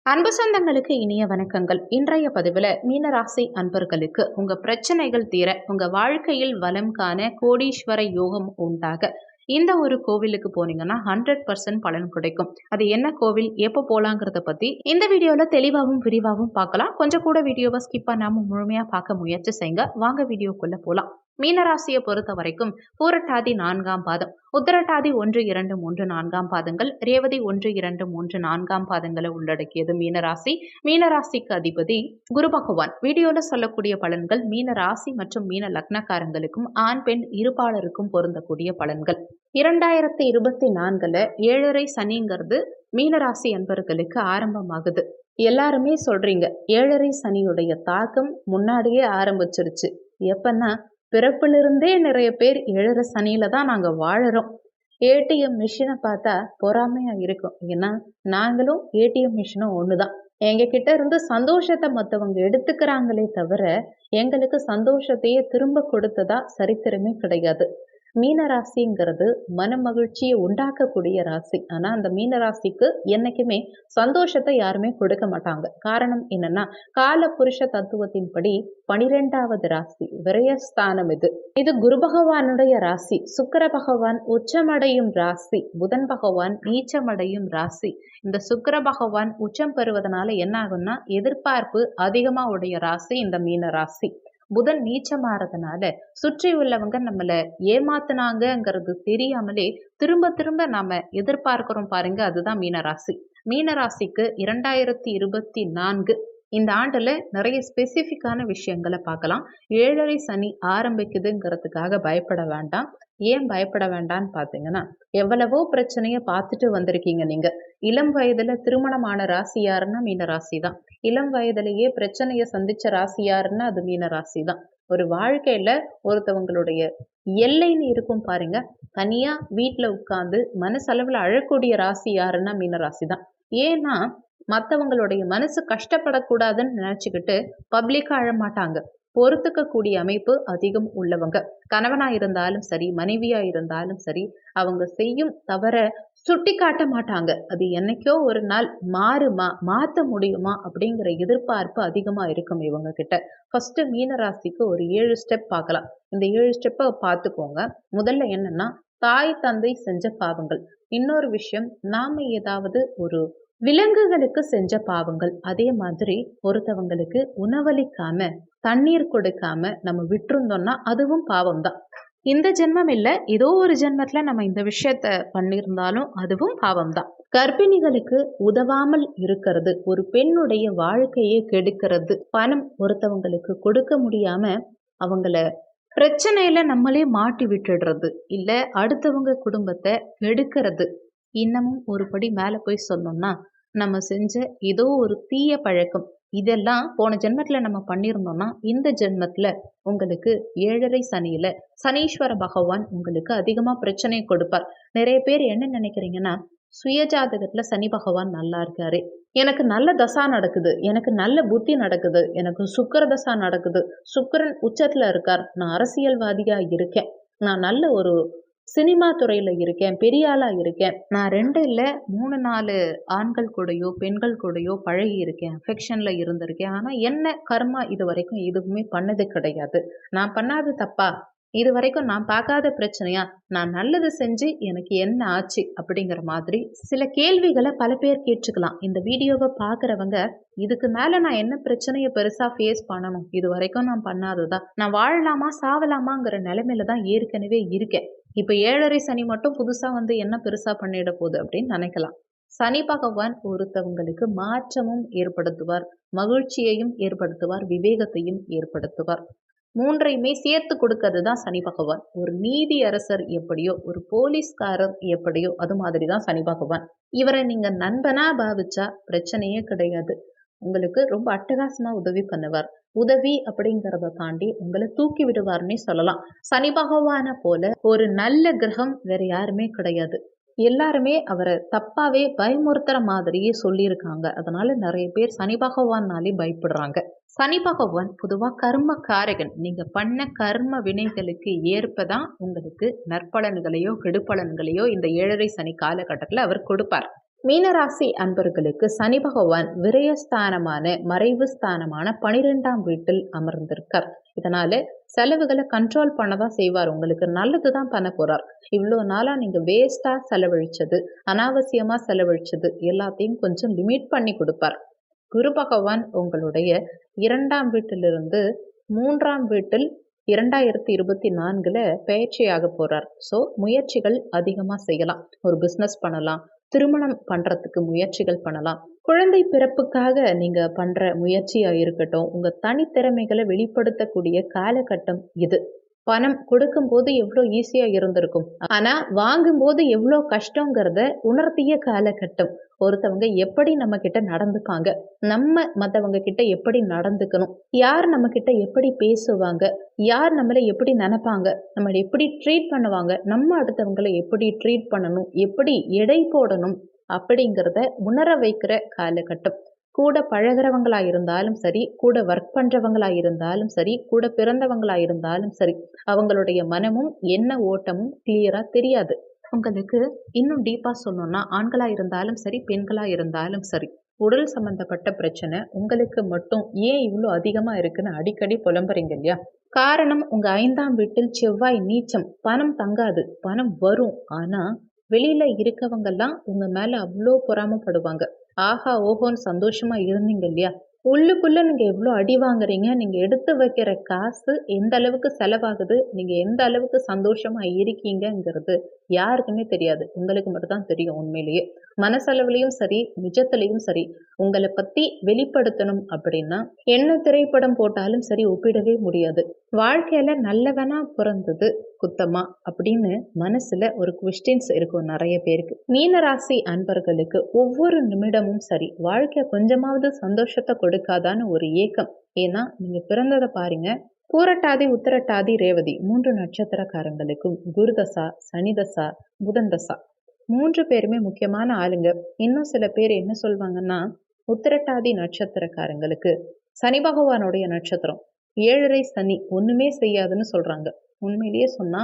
அன்பு சொந்தங்களுக்கு இனிய வணக்கங்கள். இன்றைய பதிவில் மீனராசி அன்பர்களுக்கு உங்க பிரச்சனைகள் தீர, உங்க வாழ்க்கையில் வளம் காண, கோடீஸ்வர யோகம் உண்டாக இந்த ஒரு கோவிலுக்கு போனீங்கன்னா 100% பலன் கிடைக்கும். அது என்ன கோவில், எப்போ போலாங்கிறத பத்தி இந்த வீடியோல தெளிவாகவும் விரிவாகவும் பார்க்கலாம். கொஞ்சம் கூட வீடியோவை ஸ்கிப் பண்ணாம முழுமையா பார்க்க முயற்சி செய்யுங்க. வாங்க வீடியோக்குள்ள போலாம். மீனராசியை பொறுத்த வரைக்கும் பூரட்டாதி 4ஆம் பாதம், உத்திரட்டாதி 1, 2, 3, 4ஆம் பாதங்கள், ரேவதி 1, 2, 3, 4ஆம் பாதங்களை உள்ளடக்கியது மீனராசி. மீனராசிக்கு அதிபதி குரு பகவான். வீடியோல சொல்லக்கூடிய பலன்கள் மீன ராசி மற்றும் மீன லக்னக்காரங்களுக்கும் ஆண் பெண் இருபாலருக்கும் பொருந்தக்கூடிய பலன்கள். 2024 ஏழரை சனிங்கிறது மீனராசி அன்பர்களுக்கு ஆரம்பமாகுது. எல்லாருமே சொல்றீங்க ஏழரை சனியுடைய தாக்கம் முன்னாடியே ஆரம்பிச்சிருச்சு. எப்பன்னா பிறப்பிலிருந்தே நிறைய பேர் ஏழரை சனியில தான் நாங்க வாழறோம். ஏடிஎம் மிஷினை பார்த்தா பொறாமையா இருக்கும். ஏன்னா நாங்களும் ஏடிஎம் மிஷினும் ஒண்ணுதான். எங்க கிட்ட இருந்து சந்தோஷத்தை மற்றவங்க எடுத்துக்கிறாங்களே தவிர எங்களுக்கு சந்தோஷத்தையே திரும்ப கொடுத்ததா சரித்திரமே கிடையாது. மீன ராசிங்கிறது மன மகிழ்ச்சியை உண்டாக்கக்கூடிய ராசி. ஆனா அந்த மீன ராசிக்கு என்னைக்குமே சந்தோஷத்தை யாருமே கொடுக்க மாட்டாங்க. காரணம் என்னன்னா கால புருஷ தத்துவத்தின்படி 12வது ராசி விரயஸ்தானம். இது குரு பகவானுடைய ராசி. சுக்கிர பகவான் உச்சமடையும் ராசி. புதன் பகவான் நீச்சமடையும் ராசி. இந்த சுக்கிர பகவான் உச்சம் பெறுவதனால என்ன ஆகும்னா எதிர்பார்ப்பு அதிகமா உடைய ராசி இந்த மீன ராசி. புதன் நீச்சமாறதுனால சுற்றி உள்ளவங்க நம்மள ஏமாத்துனாங்கிறது தெரியாமலே திரும்ப திரும்ப நாம எதிர்பார்க்கிறோம் பாருங்க, அதுதான் மீனராசி. மீனராசிக்கு 2024 இந்த ஆண்டுல நிறைய ஸ்பெசிஃபிக்கான விஷயங்களை பார்க்கலாம். ஏழரை சனி ஆரம்பிக்குதுங்கிறதுக்காக பயப்பட வேண்டாம். ஏன் பயப்பட வேண்டாம்னு பார்த்தீங்கன்னா எவ்வளவோ பிரச்சனைய பார்த்துட்டு வந்திருக்கீங்க நீங்க. இளம் வயதுல திருமணமான ராசி யாருன்னா மீன ராசி தான். இளம் வயதிலேயே பிரச்சனையை சந்திச்ச ராசி யாருன்னா அது மீன ராசி தான். ஒரு வாழ்க்கையில ஒருத்தவங்களுடைய எல்லைன்னு இருக்கும் பாருங்க, தனியா வீட்டுல உட்கார்ந்து மனசளவுல அழக்கூடிய ராசி யாருன்னா மீன ராசி தான். ஏன்னா மற்றவங்களுடைய மனசு கஷ்டப்படக்கூடாதுன்னு நினைச்சுக்கிட்டு பப்ளிக்கா அழ மாட்டாங்க. பொறுத்துக்க கூடிய அமைப்பு அதிகம் உள்ளவங்க. கணவனா இருந்தாலும் சரி, மனைவியா இருந்தாலும் சரி, அவங்க செய்யும் தவற சுட்டி காட்ட மாட்டாங்க. அது என்னைக்கோ ஒரு நாள் மாறுமா, மாத்த முடியுமா அப்படிங்கிற எதிர்பார்ப்பு அதிகமா இருக்கும் இவங்க கிட்ட. ஃபர்ஸ்ட் மீனராசிக்கு ஒரு 7 ஸ்டெப் பார்க்கலாம். இந்த 7 ஸ்டெப்பை பார்த்துக்கோங்க. முதல்ல என்னன்னா தாய் தந்தை செஞ்ச பாவங்கள். இன்னொரு விஷயம், நாம ஏதாவது ஒரு விலங்குகளுக்கு செஞ்ச பாவங்கள். அதே மாதிரி ஒருத்தவங்களுக்கு உணவளிக்காம தண்ணீர் கொடுக்காம நம்ம விட்டுருந்தோம்னா அதுவும் பாவம் தான். இந்த ஜென்மம் இல்ல, ஏதோ ஒரு ஜென்மத்துல நம்ம இந்த விஷயத்த பண்ணியிருந்தாலும் அதுவும் பாவம் தான். கர்ப்பிணிகளுக்கு உதவாமல் இருக்கிறது, ஒரு பெண்ணுடைய வாழ்க்கையை கெடுக்கிறது. பணம் ஒருத்தவங்களுக்கு கொடுக்க முடியாம அவங்கள பிரச்சனையில நம்மளே மாட்டி விட்டுடுறது, இல்ல அடுத்தவங்க குடும்பத்தை கெடுக்கிறது. இன்னமும் ஒரு படி மேல போய் சொன்னோம்னா நம்ம செஞ்ச ஏதோ ஒரு தீய பழக்கம். இதெல்லாம் போன ஜென்மத்துல நம்ம பண்ணியிருந்தோம்னா இந்த ஜென்மத்துல உங்களுக்கு ஏழரை சனியில சனீஸ்வர பகவான் உங்களுக்கு அதிகமா பிரச்சனையை கொடுப்பார். நிறைய பேர் என்ன நினைக்கிறீங்கன்னா, சுயஜாதகத்துல சனி பகவான் நல்லா இருக்காரு, எனக்கு நல்ல தசா நடக்குது, எனக்கு நல்ல புத்தி நடக்குது, எனக்கு சுக்கிர தசா நடக்குது, சுக்கிரன் உச்சத்துல இருக்கார், நான் அரசியல்வாதியா இருக்கேன், நான் நல்ல ஒரு சினிமா துறையில இருக்கேன், பெரிய ஆளா இருக்கேன், நான் 2 இல்ல 3 4 ஆண்கள் கூடயோ பெண்கள் கூடயோ பழகி இருக்கேன், அஃபெக்ஷன்ல இருந்திருக்கேன், ஆனா என்ன கர்மா இது வரைக்கும் எதுவுமே பண்ணது கிடையாது, நான் பண்ணாத தப்பா, இது வரைக்கும் நான் பார்க்காத பிரச்சனையா, நான் நல்லது செஞ்சு எனக்கு என்ன ஆச்சு அப்படிங்கிற மாதிரி சில கேள்விகளை பல பேர் கேட்டுக்கலாம். இந்த வீடியோவை பார்க்குறவங்க இதுக்கு மேல நான் என்ன பிரச்சனையை பெருசா ஃபேஸ் பண்ணணும், இது வரைக்கும் நான் பண்ணாததா, நான் வாழலாமா சாவலாமாங்கிற நிலைமையில தான் ஏற்கனவே இருக்கேன், இப்ப ஏழரை சனி மட்டும் புதுசா வந்து என்ன பெருசா பண்ணிட போகுது அப்படின்னு நினைக்கலாம். சனி பகவான் ஒருத்தவங்களுக்கு மாற்றமும் ஏற்படுத்துவார், மகிழ்ச்சியையும் ஏற்படுத்துவார், விவேகத்தையும் ஏற்படுத்துவார். மூன்றையுமே சேர்த்து கொடுக்கறது தான் சனி பகவான். ஒரு நீதி அரசர் எப்படியோ, ஒரு போலீஸ்காரர் எப்படியோ, அது மாதிரி தான் சனி பகவான். இவரை நீங்க நண்பனா பாவிச்சா பிரச்சனையே கிடையாது. உங்களுக்கு ரொம்ப அட்டகாசமா உதவி பண்ணுவார். உதவி அப்படிங்கிறத தாண்டி உங்களை தூக்கி விடுவார்னே சொல்லலாம். சனி பகவான போல ஒரு நல்ல கிரகம் வேற யாருமே கிடையாது. எல்லாருமே அவரை தப்பாவே பயமுறுத்துற மாதிரியே சொல்லியிருக்காங்க. அதனால நிறைய பேர் சனி பகவான்னாலே பயப்படுறாங்க. சனி பகவான் பொதுவா கர்ம காரகன். நீங்க பண்ண கர்ம வினைகளுக்கு ஏற்பதான் உங்களுக்கு நற்பலன்களையோ கெடுபலன்களையோ இந்த ஏழரை சனி காலகட்டத்துல அவர் கொடுப்பார். மீனராசி அன்பர்களுக்கு சனி பகவான் விரயஸ்தானமான மறைவு ஸ்தானமான 12ஆம் வீட்டில் அமர்ந்திருக்கார். இதனால செலவுகளை கண்ட்ரோல் பண்ணதான் செய்வார். உங்களுக்கு நல்லது தான் பண்ண போறார். இவ்வளோ நாளா நீங்க வேஸ்டா செலவழிச்சது, அனாவசியமா செலவழிச்சது எல்லாத்தையும் கொஞ்சம் லிமிட் பண்ணி கொடுப்பார். குரு பகவான் உங்களுடைய 2ஆம் வீட்டிலிருந்து 3ஆம் வீட்டில் 2024ல் பயிற்சியாக போறார். ஸோ முயற்சிகள் அதிகமாக செய்யலாம். ஒரு பிஸ்னஸ் பண்ணலாம், திருமணம் பண்ணுறதுக்கு முயற்சிகள் பண்ணலாம், குழந்தை பிறப்புக்காக நீங்கள் பண்ணுற முயற்சியாக இருக்கட்டும், உங்கள் தனித்திறமைகளை வெளிப்படுத்தக்கூடிய காலகட்டம் இது. பணம் கொடுக்கும்போது எவ்வளோ ஈஸியாக இருந்திருக்கும், ஆனால் வாங்கும்போது எவ்வளோ கஷ்டங்கிறத உணர்த்திய காலகட்டம். ஒருத்தவங்க எப்படி நம்ம கிட்ட நடந்துப்பாங்க, நம்ம மற்றவங்க கிட்ட எப்படி நடந்துக்கணும், யார் நம்ம கிட்ட எப்படி பேசுவாங்க, யார் நம்மளை எப்படி நினைப்பாங்க, நம்மளை எப்படி ட்ரீட் பண்ணுவாங்க, நம்ம அடுத்தவங்களை எப்படி ட்ரீட் பண்ணணும், எப்படி எடை போடணும் அப்படிங்கிறத உணர வைக்கிற காலகட்டம். கூட பழகிறவங்களா இருந்தாலும் சரி, கூட ஒர்க் பண்ணுறவங்களா இருந்தாலும் சரி, கூட பிறந்தவங்களா இருந்தாலும் சரி, அவங்களுடைய மனமும் என்ன ஓட்டமும் கிளியராக தெரியாது. உங்களுக்கு இன்னும் டீப்பாக சொல்லணும்னா, ஆண்களாக இருந்தாலும் சரி, பெண்களாக இருந்தாலும் சரி, உடல் சம்பந்தப்பட்ட பிரச்சனை உங்களுக்கு மட்டும் ஏன் இவ்வளோ அதிகமாக இருக்குன்னு அடிக்கடி புலம்புறீங்க இல்லையா? காரணம், உங்கள் 5ஆம் வீட்டில் செவ்வாய் நீச்சம். பணம் தங்காது, பணம் வரும். ஆனால் வெளியில் இருக்கவங்கெல்லாம் உங்கள் மேலே அவ்வளோ பொறாமப்படுவாங்க. ஆஹா ஓஹோன்னு சந்தோஷமா இருந்தீங்க இல்லையா? உள்ளுக்குள்ள நீங்க எவ்வளோ அடி வாங்குறீங்க, நீங்க எடுத்து வைக்கிற காசு எந்த அளவுக்கு செலவாகுது, நீங்க எந்த அளவுக்கு சந்தோஷமா இருக்கீங்கங்கிறது யாருக்குமே தெரியாது. உங்களுக்கு மட்டும் தான் தெரியும். உண்மையிலேயே மனசளவுலையும் சரி, நிஜத்திலையும் சரி, உங்களை பத்தி வெளிப்படுத்தணும் அப்படின்னா என்ன திரைப்படம் போட்டாலும் சரி ஒப்பிடவே முடியாது. வாழ்க்கையில நல்லவனா பிறந்தது குத்தமா அப்படின்னு மனசுல ஒரு கொஸ்டின்ஸ் இருக்கும் நிறைய பேருக்கு. மீனராசி அன்பர்களுக்கு ஒவ்வொரு நிமிடமும் சரி, வாழ்க்கை கொஞ்சமாவது சந்தோஷத்தை கொடுக்காதான்னு ஒரு ஏக்கம். ஏன்னா நீங்க பிறந்ததை பாருங்க, பூரட்டாதி உத்திரட்டாதி ரேவதி 3 நட்சத்திரக்காரங்களுக்கும் குருதசா, சனிதசா, புதன்தசா 3 பேருமே முக்கியமான ஆளுங்க. இன்னும் சில பேர் என்ன சொல்வாங்கன்னா, உத்திரட்டாதி நட்சத்திரக்காரங்களுக்கு சனி பகவானுடைய நட்சத்திரம் 7.5 சனி ஒண்ணுமே செய்யாதுன்னு சொல்றாங்க. உண்மையிலேயே சொன்னா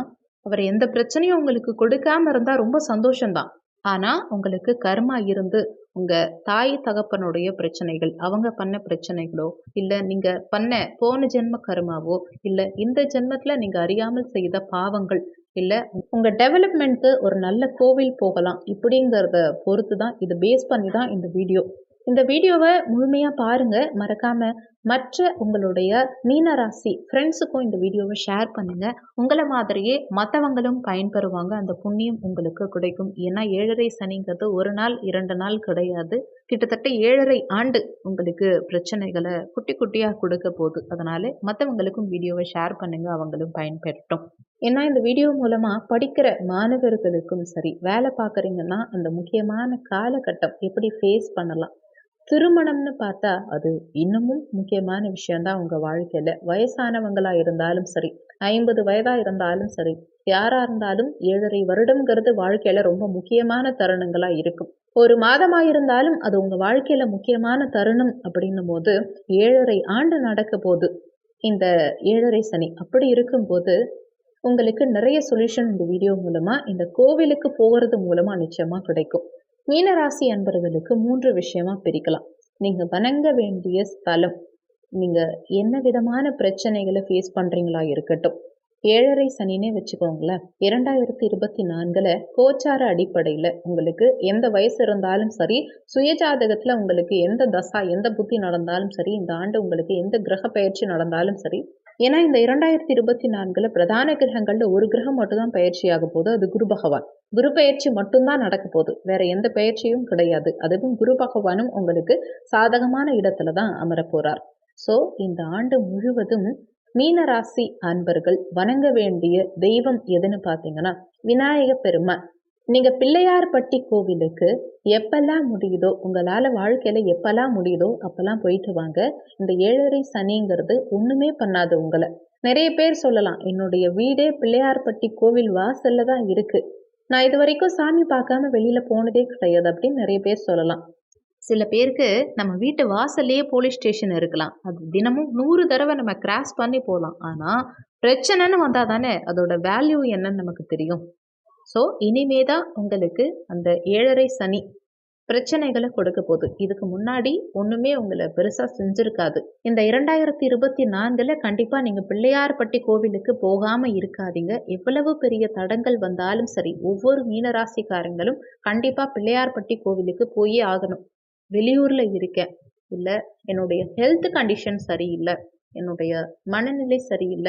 அவர் எந்த பிரச்சனையும் உங்களுக்கு கொடுக்காம இருந்தா ரொம்ப சந்தோஷம்தான். ஆனா உங்களுக்கு கர்மா இருந்து உங்க தாய் தகப்பனுடைய பிரச்சனைகள், அவங்க பண்ண பிரச்சனைகளோ, இல்ல நீங்க பண்ண போன ஜென்ம கர்மாவோ, இல்ல இந்த ஜென்மத்துல நீங்க அறியாமல் செய்த பாவங்கள், இல்ல உங்க டெவலப்மெண்ட்க்கு ஒரு நல்ல கோவில் போகலாம் இப்படிங்கிறத பொறுத்து தான், இதை பேஸ் பண்ணி தான் இந்த வீடியோ. இந்த வீடியோவை முழுமையாக பாருங்கள். மறக்காமல் மற்ற உங்களுடைய மீனராசி ஃப்ரெண்ட்ஸுக்கும் இந்த வீடியோவை ஷேர் பண்ணுங்கள். உங்களை மாதிரியே மற்றவங்களும் பயன்பெறுவாங்க. அந்த புண்ணியம் உங்களுக்கு கிடைக்கும். ஏன்னா 7.5 சனிங்கிறது ஒரு நாள் 2 நாள் கிடையாது. கிட்டத்தட்ட 7.5 ஆண்டு உங்களுக்கு பிரச்சனைகளை குட்டி குட்டியாக கொடுக்க போகுது. அதனால் மற்றவங்களுக்கும் வீடியோவை ஷேர் பண்ணுங்கள், அவங்களும் பயன்பெறட்டும். ஏன்னா இந்த வீடியோ மூலமாக படிக்கிற மாணவர்களுக்கும் சரி, வேலை பார்க்குறீங்கன்னா அந்த முக்கியமான காலகட்டம் எப்படி ஃபேஸ் பண்ணலாம். திருமணம்னு பார்த்தா அது இன்னமும் முக்கியமான விஷயம்தான் உங்கள் வாழ்க்கையில். வயசானவங்களாக இருந்தாலும் சரி, 50 வயதாக இருந்தாலும் சரி, யாராக இருந்தாலும் 7.5 வருடங்கிறது வாழ்க்கையில் ரொம்ப முக்கியமான தருணங்களாக இருக்கும். ஒரு மாதமாக இருந்தாலும் அது உங்கள் வாழ்க்கையில் முக்கியமான தருணம் அப்படின்னும் போது 7.5 ஆண்டு நடக்க போகுது இந்த 7.5 சனி. அப்படி இருக்கும்போது உங்களுக்கு நிறைய சொல்யூஷன் இந்த வீடியோ மூலமாக, இந்த கோவிலுக்கு போகிறது மூலமாக நிச்சயமாக கிடைக்கும். மீனராசி அன்பர்களுக்கு 3 விஷயமா பிரிக்கலாம். நீங்க வணங்க வேண்டிய ஸ்தலம், நீங்க என்ன விதமான பிரச்சனைகளை ஃபேஸ் பண்றீங்களா இருக்கட்டும். 7.5 சனினே வச்சுக்கோங்களேன். 2024ல் கோச்சார அடிப்படையில் உங்களுக்கு எந்த வயசு இருந்தாலும் சரி, சுயஜாதகத்தில் உங்களுக்கு எந்த தசா எந்த புத்தி நடந்தாலும் சரி, இந்த ஆண்டு உங்களுக்கு எந்த கிரக பயிற்சி நடந்தாலும் சரி. ஏன்னா இந்த 2024ல் பிரதான கிரகங்கள்ல ஒரு கிரகம் மட்டும்தான் பயிற்சியாக போகுது, அது குரு பகவான். குரு பயிற்சி மட்டும்தான் நடக்க போகுது, வேற எந்த பயிற்சியும் கிடையாது. அதுவும் குரு பகவானும் உங்களுக்கு சாதகமான இடத்துல தான் அமர போறார். ஸோ இந்த ஆண்டு முழுவதும் மீனராசி அன்பர்கள் வணங்க வேண்டிய தெய்வம் எதுன்னு பார்த்தீங்கன்னா விநாயக பெருமான். நீங்கள் பிள்ளையார்பட்டி கோவிலுக்கு எப்பெல்லாம் முடியுதோ, உங்களால் வாழ்க்கையில் எப்பெல்லாம் முடியுதோ அப்போல்லாம் போயிட்டு வாங்க. இந்த 7.5 சனிங்கிறது ஒன்றுமே பண்ணாது உங்களை. நிறைய பேர் சொல்லலாம், என்னுடைய வீடே பிள்ளையார்பட்டி கோவில் வாசலில் தான் இருக்குது, நான் இது வரைக்கும் சாமி பார்க்காம வெளியில் போனதே கிடையாது அப்படின்னு நிறைய பேர் சொல்லலாம். சில பேருக்கு நம்ம வீட்டு வாசல்லையே போலீஸ் ஸ்டேஷன் இருக்கலாம், அது தினமும் 100 தடவை நம்ம கிராஸ் பண்ணி போகலாம். ஆனால் பிரச்சனைன்னு வந்தால் தானே அதோட வேல்யூ என்னன்னு நமக்கு தெரியும். ஸோ இனிமே தான் உங்களுக்கு அந்த 7.5 சனி பிரச்சனைகளை கொடுக்க போகுது. இதுக்கு முன்னாடி ஒண்ணுமே உங்கள பெருசா செஞ்சிருக்காது. இந்த 2024ல கண்டிப்பா நீங்க பிள்ளையார்பட்டி கோவிலுக்கு போகாம இருக்காதீங்க. எவ்வளவு பெரிய தடங்கல் வந்தாலும் சரி, ஒவ்வொரு மீனராசிக்காரங்களும் கண்டிப்பா பிள்ளையார்பட்டி கோவிலுக்கு போயே ஆகணும். வெளியூர்ல இருக்கேன், இல்ல என்னுடைய ஹெல்த் கண்டிஷன் சரியில்ல, என்னுடைய மனநிலை சரியில்ல,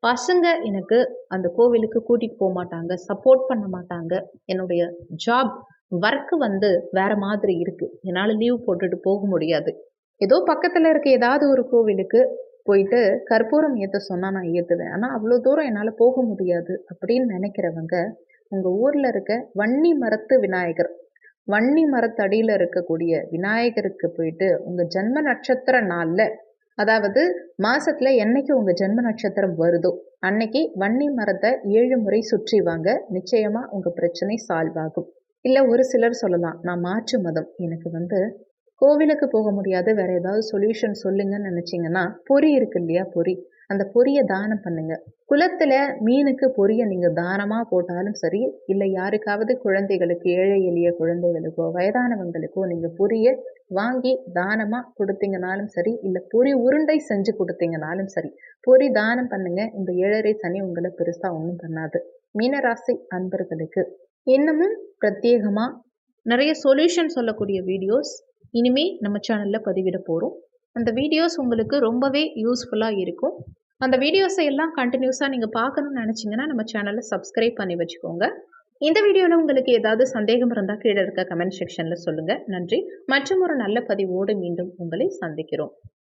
பசங்க எனக்கு அந்த கோவிலுக்கு கூட்டிட்டு போக மாட்டாங்க, சப்போர்ட் பண்ண மாட்டாங்க, என்னுடைய ஜாப் ஒர்க் வேற மாதிரி இருக்கு, என்னால் லீவ் போட்டுட்டு போக முடியாது, ஏதோ பக்கத்தில் இருக்க ஏதாவது ஒரு கோவிலுக்கு போயிட்டு கற்பூரம் ஏற்ற சொன்னால் நான் ஏற்றுவேன், ஆனால் அவ்வளோ தூரம் என்னால் போக முடியாது அப்படின்னு நினைக்கிறவங்க உங்கள் ஊரில் இருக்க வன்னி மரத்து விநாயகர், வன்னி மரத்தடியில் இருக்கக்கூடிய விநாயகருக்கு போயிட்டு உங்கள் ஜென்ம நட்சத்திர நாளில், அதாவது மாசத்துல என்னைக்கு உங்க ஜென்ம நட்சத்திரம் வருதோ அன்னைக்கு வன்னி மரத்தை 7 முறை சுற்றி வாங்க. நிச்சயமா உங்க பிரச்சனை சால்வ் ஆகும். இல்ல ஒரு சிலர் சொல்லலாம், நான் மாற்று மதம், எனக்கு கோவிலுக்கு போக முடியாது, வேற ஏதாவது சொல்யூஷன் சொல்லுங்கன்னு நினைச்சீங்கன்னா பொரி இருக்கு இல்லையா, பொரி, அந்த பொரியை தானம் பண்ணுங்க. குளத்துல மீனுக்கு பொரிய நீங்க தானமா போட்டாலும் சரி, இல்லை யாருக்காவது குழந்தைகளுக்கு, ஏழை எளிய குழந்தைகளுக்கோ வயதானவங்களுக்கோ நீங்க பொரிய வாங்கி தானமா கொடுத்தீங்கனாலும் சரி, இல்லை பொரி உருண்டை செஞ்சு கொடுத்தீங்கனாலும் சரி, பொரி தானம் பண்ணுங்க. இந்த 7.5 சனி உங்களை பெருசா ஒன்றும் பண்ணாது. மீனராசி அன்பர்களுக்கு இன்னமும் பிரத்யேகமா நிறைய சொல்யூஷன் சொல்லக்கூடிய வீடியோஸ் இனிமே நம்ம சேனல்ல பதிவிட போறோம். அந்த வீடியோஸ் உங்களுக்கு ரொம்பவே யூஸ்ஃபுல்லாக இருக்கும். அந்த வீடியோஸை எல்லாம் கண்டினியூஸாக நீங்கள் பார்க்கணும்னு நினச்சிங்கன்னா நம்ம சேனலை சப்ஸ்கிரைப் பண்ணி வச்சுக்கோங்க. இந்த வீடியோவில் உங்களுக்கு ஏதாவது சந்தேகம் இருந்தால் கீழே இருக்க கமெண்ட் செக்ஷனில் சொல்லுங்கள். நன்றி. மற்றும் ஒரு நல்ல பதிவோடு மீண்டும் உங்களை சந்திக்கிறோம்.